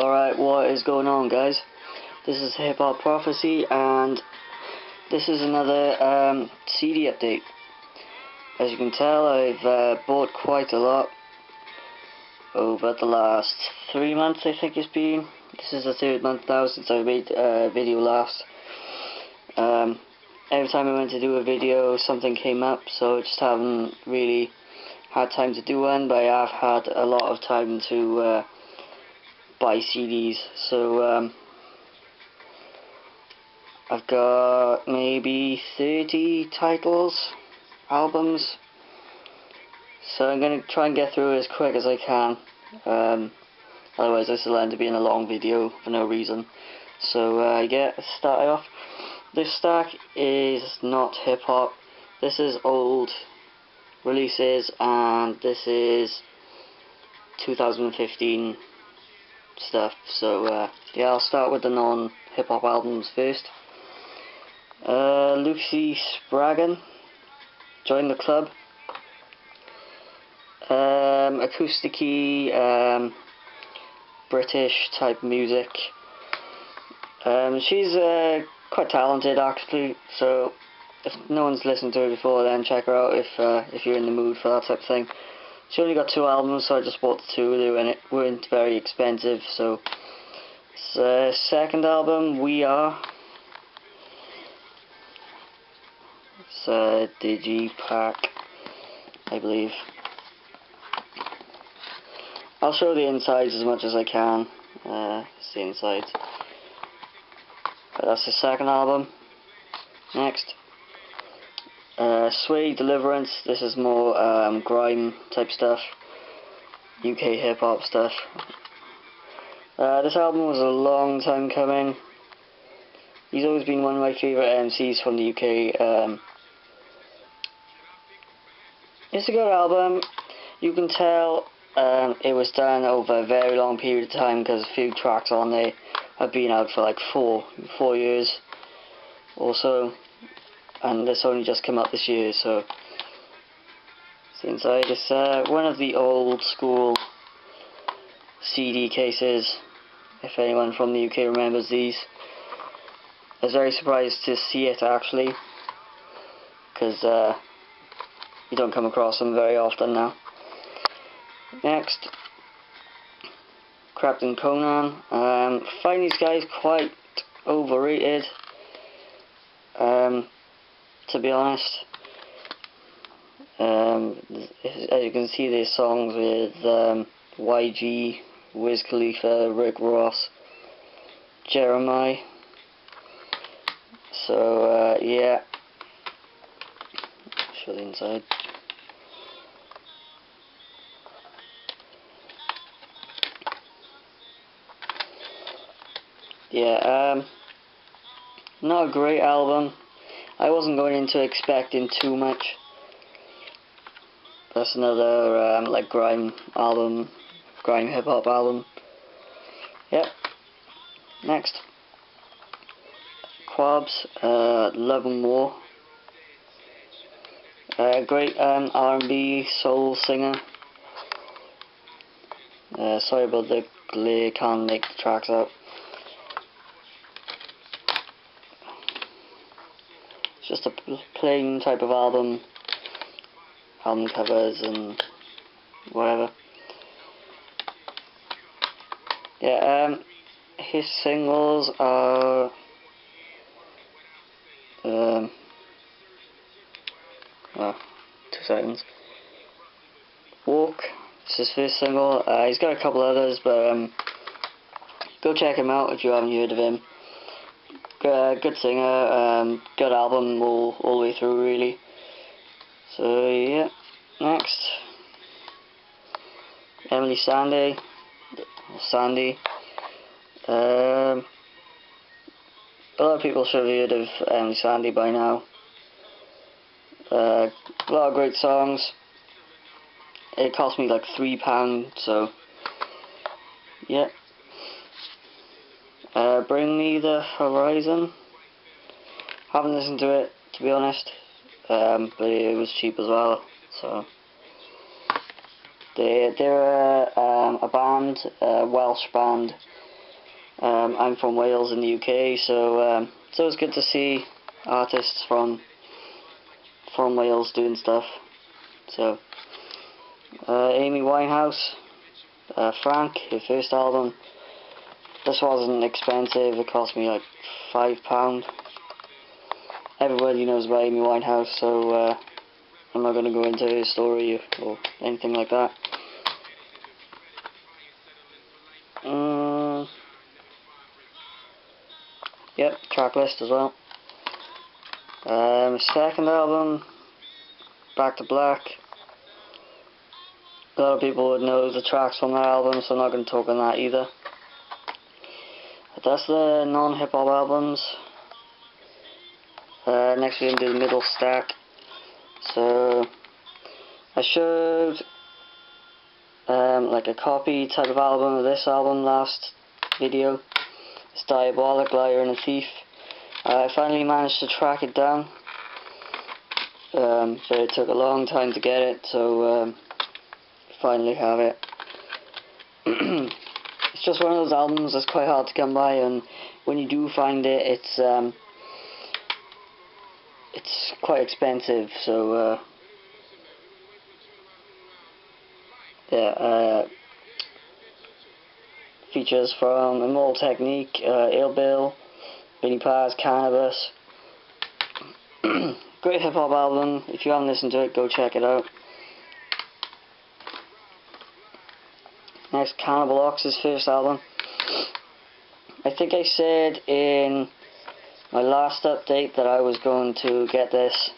Alright, what is going on, guys? This is Hip Hop Prophecy, and this is another CD update. As you can tell, I've bought quite a lot over the last 3 months, I think it's been. This is the third month now since I made a video last. Every time I went to do a video, something came up, so I just haven't really had time to do one, but I have had a lot of time to buy CDs. So I've got maybe 30 titles, albums, so I'm going to try and get through it as quick as I can. Otherwise this will end up being a long video for no reason. So yeah, starting off, this stack is not hip hop. This is old releases, and this is 2015 stuff. So yeah, I'll start with the non-hip hop albums first. Lucy Spraggan, Join the Club. Acoustic-y, British type music. She's quite talented actually, so if no one's listened to her before, then check her out if you're in the mood for that type of thing. She only got 2 albums, so I just bought the 2, and it weren't very expensive. So second album, We Are. It's a digipack, I believe. I'll show the insides as much as I can. It's the insides. But that's the second album. Next, Sway, Deliverance. This is more grime type stuff, UK hip hop stuff. This album was a long time coming. He's always been one of my favourite MCs from the UK. It's a good album. You can tell it was done over a very long period of time, because a few tracks on there have been out for like 4 years or so, and this only just came out this year. So inside, it's one of the old school CD cases, if anyone from the UK remembers these. I was very surprised to see it actually, because you don't come across them very often now. Next, Captain Conan. I find these guys quite overrated, to be honest. As you can see, there's songs with YG, Wiz Khalifa, Rick Ross, Jeremiah. So yeah, show the inside. Yeah, not a great album. I wasn't going into expecting too much. That's another like grime album, grime hip hop album. Yep. Next, Quabs, Love and War. Great R&B soul singer. Sorry about the glare, can't make the tracks out. It's just a plain type of album covers and whatever. Yeah, his singles are oh, 2 seconds. Walk, it's his first single. He's got a couple others, but go check him out if you haven't heard of him. Good singer, good album all the way through, really. So yeah, next, Emily Sandé, Sandy. A lot of people should have heard of Emily Sandé by now. A lot of great songs. It cost me like £3, so yeah. Bring Me the Horizon. Haven't listened to it, to be honest, but it was cheap as well. So they're a band, a Welsh band. I'm from Wales in the UK, so it's always good to see artists from Wales doing stuff. So Amy Winehouse, Frank, her first album. This wasn't expensive, it cost me like £5. Everybody knows about Amy Winehouse, so I'm not going to go into her story or anything like that. Yep, track list as well. Second album, Back to Black. A lot of people would know the tracks from that album, so I'm not going to talk on that either. But that's the non-hip hop albums. Next we're going to do the middle stack. So I showed like a copy type of album of this album last video. It's Diabolic, Liar and a Thief. I finally managed to track it down. So it took a long time to get it, so finally have it. It's just one of those albums that's quite hard to come by, and when you do find it, it's quite expensive. So yeah, features from Immortal Technique, Ill Bill, Benny Paz, Cannabis. Great hip hop album. If you haven't listened to it, go check it out. Next, Cannibal Ox's first album. I think I said in my last update that I was going to get this.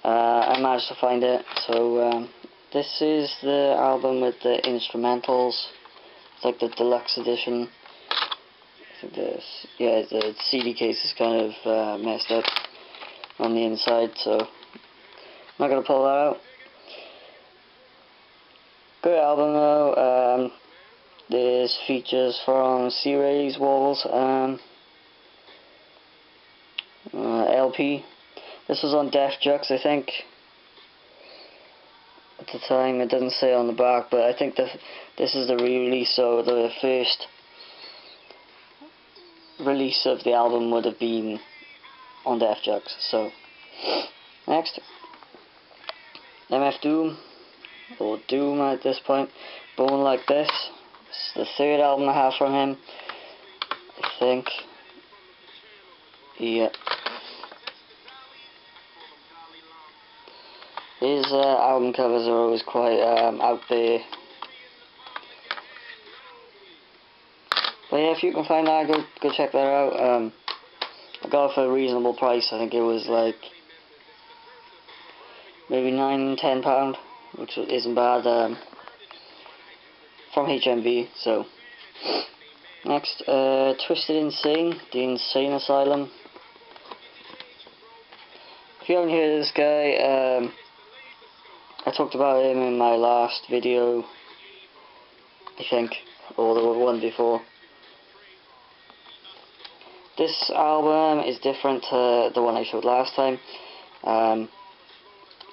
I managed to find it. So this is the album with the instrumentals. It's like the deluxe edition. I think the CD case is kind of messed up on the inside, so I'm not going to pull that out. Good album though. There's features from C-Ray's Walls LP. This was on Def Jux, I think. At the time, it doesn't say on the back, but I think this is the re-release, so the first release of the album would have been on Def Jux. So next, MF Doom, or Doom at this point, Born Like This. It's the third album I have from him, I think. Yeah. His album covers are always quite out there. But yeah, if you can find that, go check that out. I got it for a reasonable price. I think it was like maybe £9–10, which isn't bad, from HMV. So next, Twisted Insane, The Insane Asylum. If you haven't heard of this guy, I talked about him in my last video, I think, or the one before. This album is different to the one I showed last time.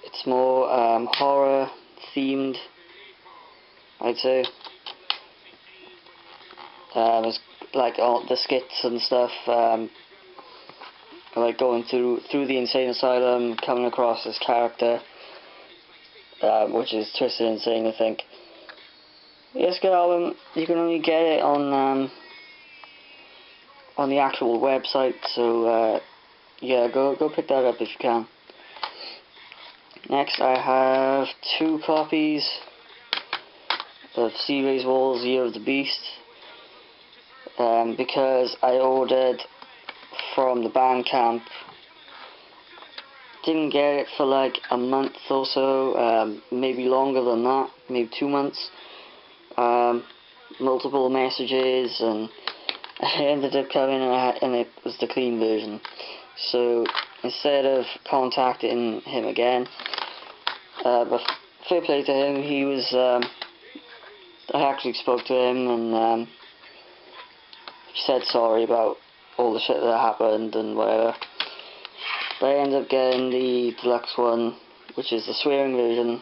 It's more horror themed, I'd say. It's like all the skits and stuff, like going through the insane asylum, coming across this character, which is Twisted Insane, I think. Yeah, it's a good album. You can only get it on the actual website, so yeah, go pick that up if you can. Next, I have 2 copies of C-Ray's Walls, Year of the Beast, because I ordered from the Bandcamp. Didn't get it for like a month or so, maybe longer than that, maybe 2 months. Multiple messages, and I ended up coming and it was the clean version. So instead of contacting him again, but fair play to him, he was, I actually spoke to him, and he said sorry about all the shit that happened and whatever. But I ended up getting the deluxe one, which is the swearing version,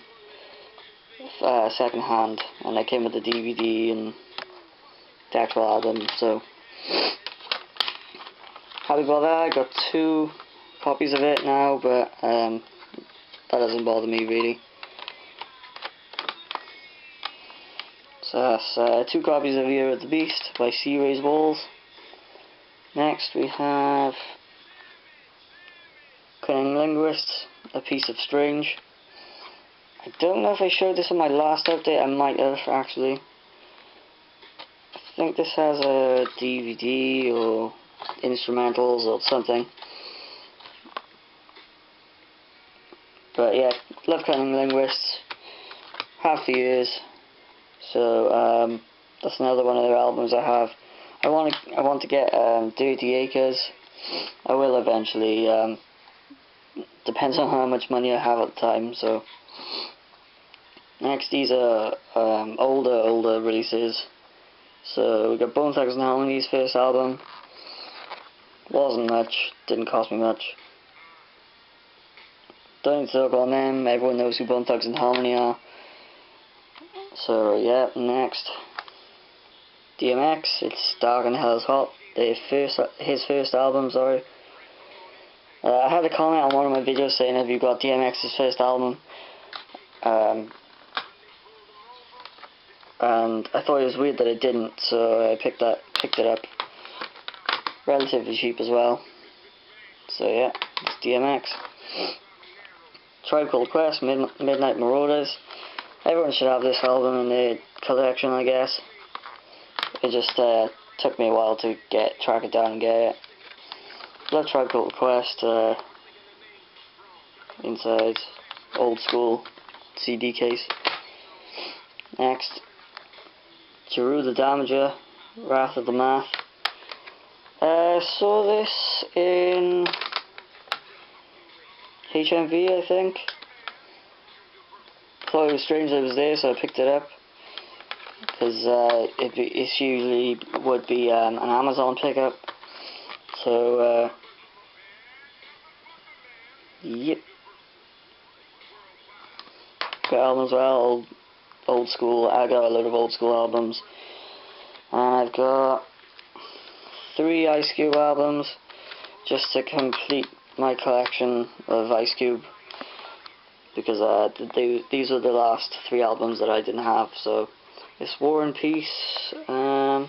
second hand, and it came with the DVD and the actual album. So happy about that. I got 2 copies of it now, but that doesn't bother me really. So that's 2 copies of Year of the Beast by Sea Rays Walls. Next we have Cunning Linguists, A Piece of Strange. I don't know if I showed this in my last update. I might have actually. I think this has a DVD or instrumentals or something. But yeah, love Cunning Linguists. Half the years. So that's another one of their albums I have. I want to get Dirty Acres. I will eventually. Depends on how much money I have at the time. So next, these are older releases. So we got Bone Thugs and Harmony's first album. Wasn't much. Didn't cost me much. Don't need to talk on them. Everyone knows who Bone Thugs and Harmony are. So yeah, next, DMX. It's Dark and Hell is Hot. His first album, sorry. I had a comment on one of my videos saying, have you got DMX's first album? And I thought it was weird that I didn't, so I picked it up. Relatively cheap as well. So yeah, it's DMX. Tribe Called Quest, Midnight Marauders. Everyone should have this album in their collection, I guess. It just took me a while to track it down and get it. Love Tribe Called Quest. Inside, old school CD case. Next, Jeru the Damager, Wrath of the Math. Saw this in HMV, I think. Thought it was strange that it was there, so I picked it up. Because it usually would be an Amazon pickup. So, yep. Got albums as well, old school. I got a load of old school albums. And I've got 3 Ice Cube albums, just to complete my collection of Ice Cube. Because these were the last 3 albums that I didn't have. So it's War and Peace, Volume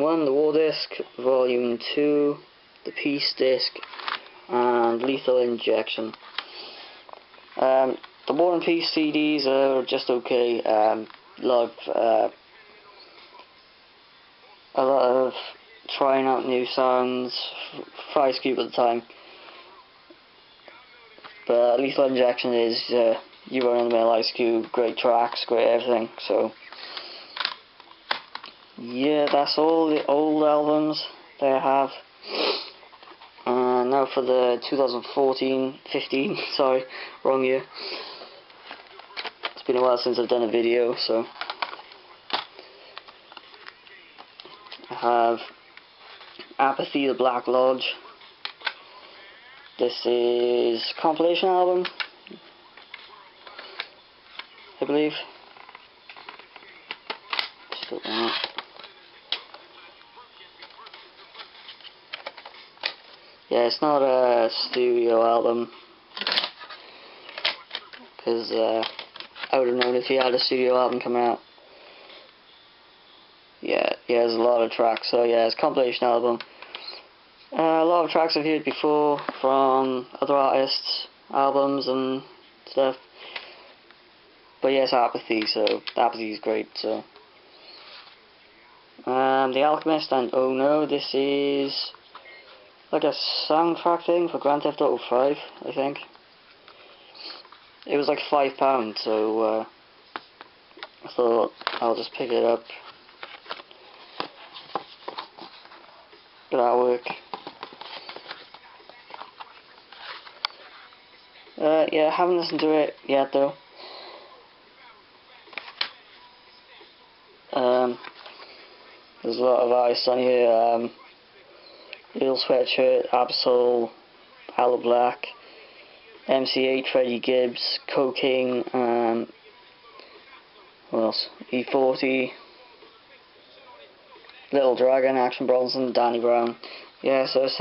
1, the War Disc, Volume 2, the Peace Disc, and Lethal Injection. The War and Peace CDs are just okay. A lot of trying out new sounds for Ice Cube at the time. But Lethal Injection is you run in the mill Ice Cube, great tracks, great everything. So yeah, that's all the old albums that I have. Now for the 2014-15, sorry, wrong year. It's been a while since I've done a video, so I have Apathy, the Black Lodge. This is a compilation album, I believe. Still on it. Yeah, it's not a studio album, because I would have known if he had a studio album coming out. Yeah, there's a lot of tracks, so yeah, it's a compilation album. A lot of tracks I've heard before from other artists' albums and stuff. But yeah, it's Apathy, so Apathy is great, so. The Alchemist and Oh No, this is like a soundtrack thing for Grand Theft Auto 5, I think. It was like £5, so I thought I'll just pick it up. Good artwork. Yeah, I haven't listened to it yet though. There's a lot of artists on here. Lil Sweatshirt, Absol, Aloe Black, MC8, Freddie Gibbs, Coking, what else? E40, Little Dragon, Action Bronson, Danny Brown. Yeah, so it's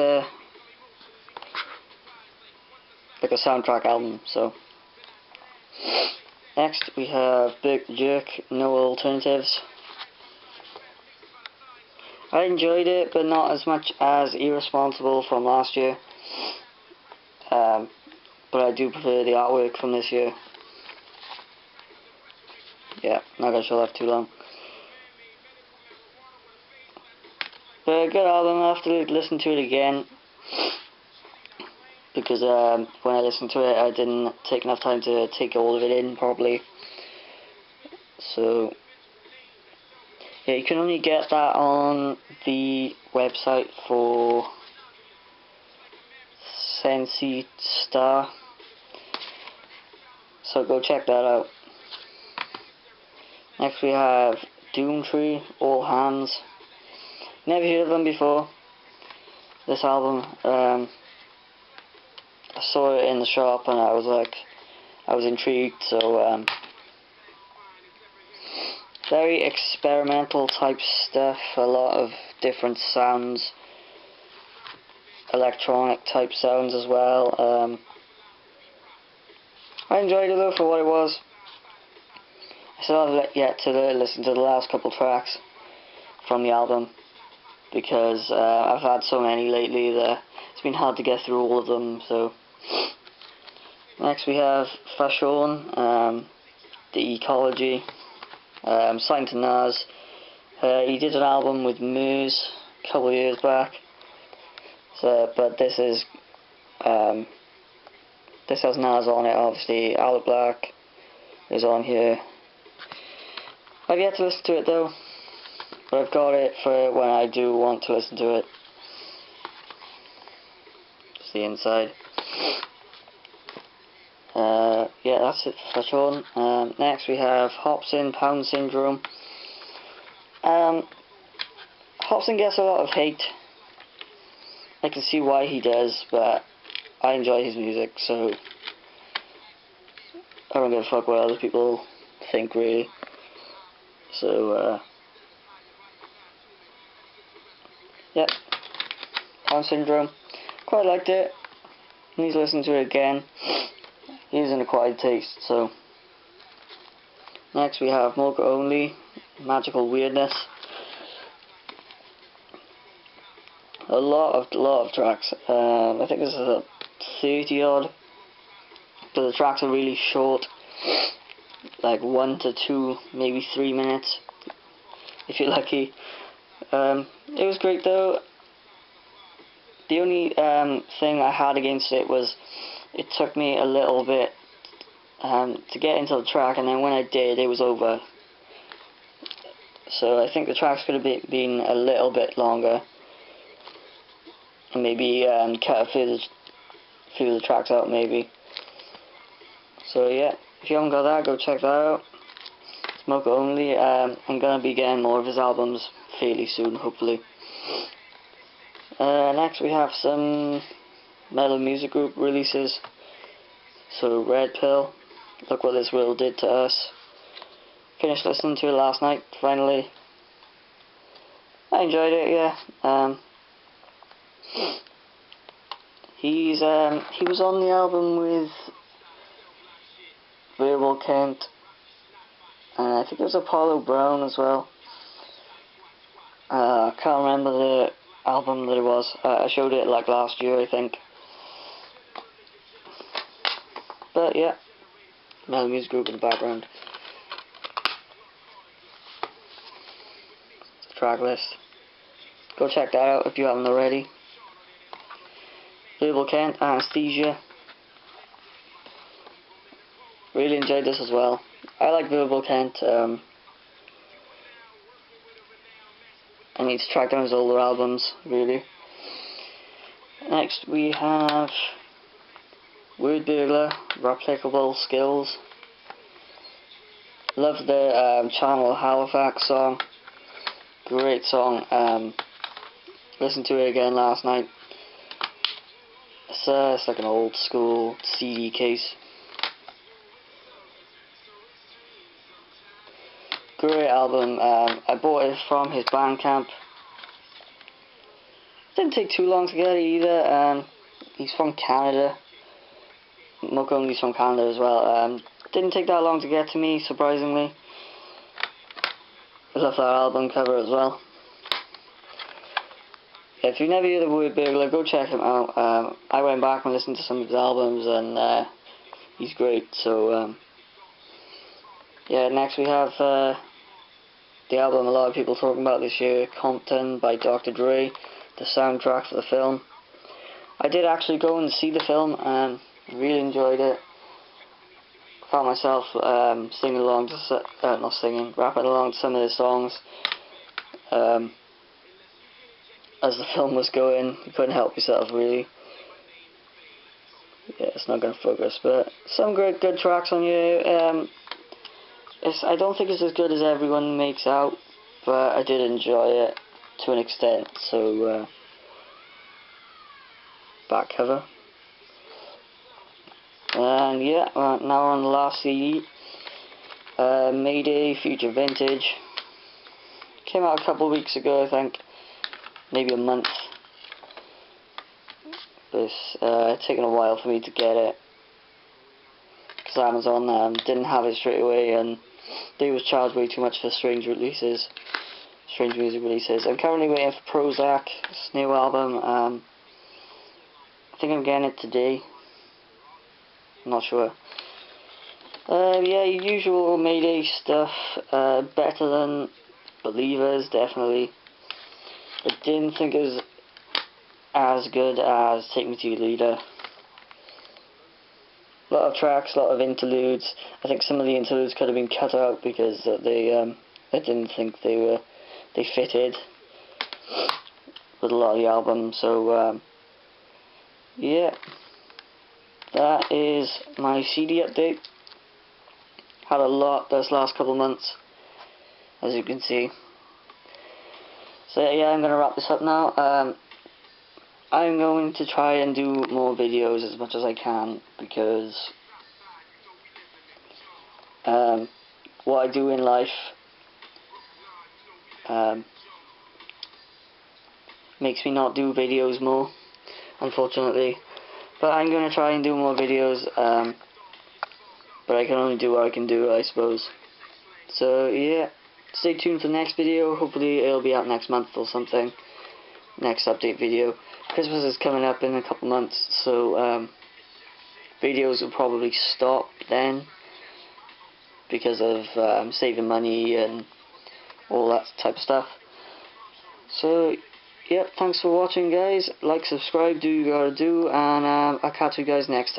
like a soundtrack album. So next we have Big the Jerk, No Alternatives. I enjoyed it, but not as much as Irresponsible from last year. But I do prefer the artwork from this year. Yeah, not gonna show that too long. But a good album. I have to listen to it again, because when I listened to it I didn't take enough time to take all of it in properly. So yeah, you can only get that on the website for Sensi Star, so go check that out. Next we have Doomtree, All Hands. Never heard of them before. This album, I saw it in the shop and I was intrigued. So very experimental type stuff, a lot of different sounds, electronic type sounds as well. I enjoyed it though for what it was. I still have yet to listen to the last couple tracks from the album, because I've had so many lately that it's been hard to get through all of them. So next we have Fashion, The Ecology, signed to Nas. He did an album with Muse a couple of years back. So, but this has Nas on it, obviously. Alec Black is on here. I've yet to listen to it though, but I've got it for when I do want to listen to it. Just the inside. Yeah, that's it for Fashion. Next we have Hopsin, Pound Syndrome. Hopsin gets a lot of hate. I can see why he does, but I enjoy his music, so I don't give a fuck what other people think, really. So, yep, Pound Syndrome. Quite liked it. Need to listen to it again. He's an acquired taste. So, next we have Mocha Only, Magical Weirdness. A lot of tracks. I think this is a 30 odd, but the tracks are really short, like 1 to 2, maybe 3 minutes, if you're lucky. It was great though. The only thing I had against it was it took me a little bit to get into the track, and then when I did, it was over. So I think the tracks could have been a little bit longer, and maybe cut a few of the tracks out maybe. So yeah, if you haven't got that, go check that out. Mocha Only. I'm gonna be getting more of his albums fairly soon, hopefully. Next we have some Metal Music Group releases. So Red Pill, Look What This World Did to Us. Finished listening to it last night, finally. I enjoyed it, yeah. He was on the album with Verbal Kent, and I think it was Apollo Brown as well. I can't remember the album that it was. I showed it like last year, I think. But yeah, Metal Music Group in the background. Track list. Go check that out if you haven't already. Verbal Kent, Anesthesia. Really enjoyed this as well. I like Verbal Kent. I need to track down his older albums, really. Next we have Word Burglar, Replicable Skills. Love the Channel Halifax song. Great song. Listened to it again last night. It's like an old school CD case. Great album. I bought it from his Bandcamp. Didn't take too long to get it either, and he's from Canada. Mokongi's from Canada as well. Didn't take that long to get to me, surprisingly. I love that album cover as well. If you never heard of Word Burglar, go check him out. I went back and listened to some of his albums, and he's great. So yeah, next we have the album a lot of people talking about this year, Compton by Dr. Dre, the soundtrack for the film. I did actually go and see the film and really enjoyed it. Found myself singing along to not singing, rapping along to some of the songs as the film was going. You couldn't help yourself, really. Yeah, it's not going to focus, but some good tracks on here. I don't think it's as good as everyone makes out, but I did enjoy it to an extent. So back cover. And yeah, now we're on the last CD, Mayday Future Vintage. Came out a couple of weeks ago, I think, maybe a month. But it's taken a while for me to get it, because Amazon didn't have it straight away, and they was charged way too much for strange music releases. I'm currently waiting for Prozac's new album. I think I'm getting it today. I'm not sure. Yeah, usual Mayday stuff. Better than Believers, definitely. I didn't think it was as good as Take Me to Your Leader. A lot of tracks, a lot of interludes. I think some of the interludes could have been cut out because I didn't think they fitted with a lot of the album. So yeah. That is my CD update. Had a lot this last couple of months, as you can see. So yeah, I'm going to wrap this up now. I'm going to try and do more videos as much as I can, because what I do in life makes me not do videos more, unfortunately. But I'm going to try and do more videos, but I can only do what I can do, I suppose. So yeah, stay tuned for the next video. Hopefully it'll be out next month or something. Next update video. Christmas is coming up in a couple months, so videos will probably stop then, because of saving money and all that type of stuff. So yep, thanks for watching, guys. Like, subscribe, do you gotta do, and I'll catch you guys next time.